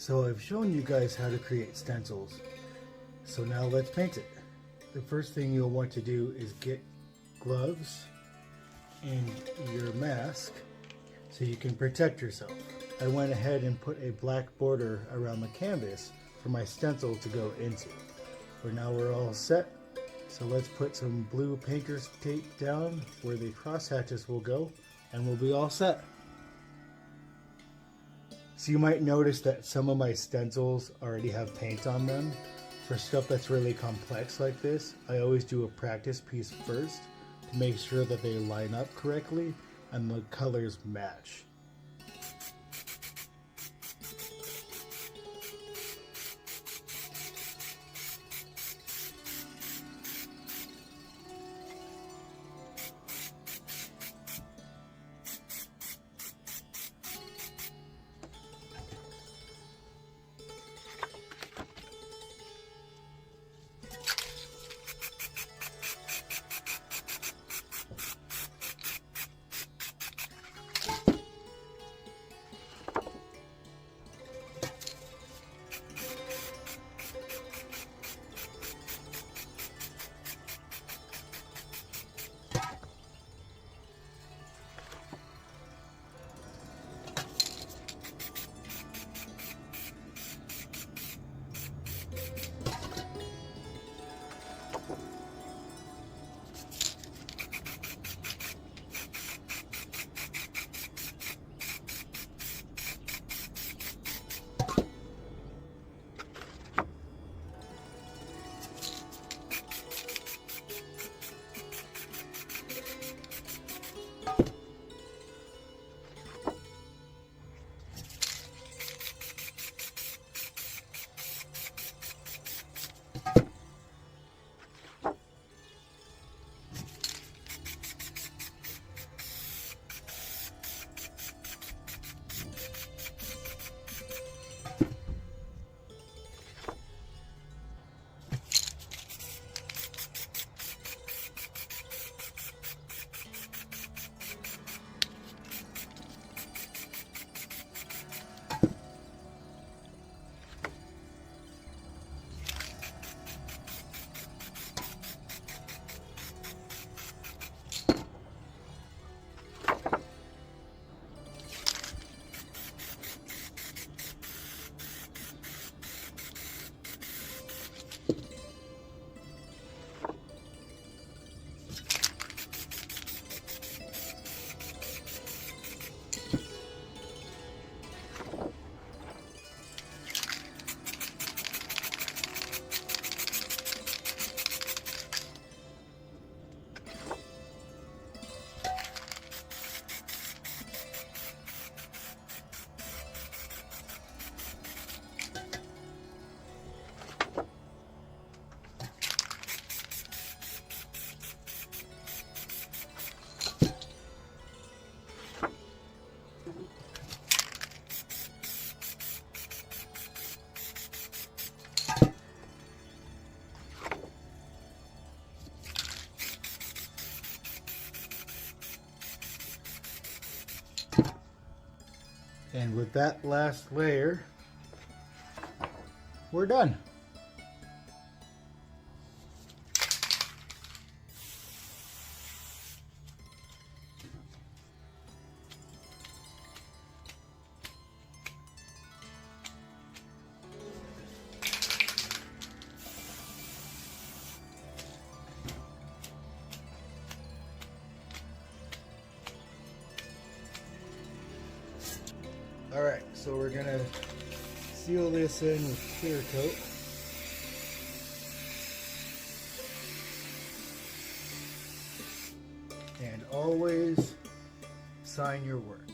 So I've shown you guys how to create stencils. So now let's paint it. The first thing you'll want to do is get gloves and your mask so you can protect yourself. I went ahead and put a black border around the canvas for my stencil to go into. But now we're all set. So let's put some blue painter's tape down where the cross hatches will go, and we'll be all set. So you might notice that some of my stencils already have paint on them. For stuff that's really complex like this, I always do a practice piece first to make sure that they line up correctly and the colors match. And with that last layer, we're done. Alright, so we're gonna seal this in with clear coat. And always sign your work.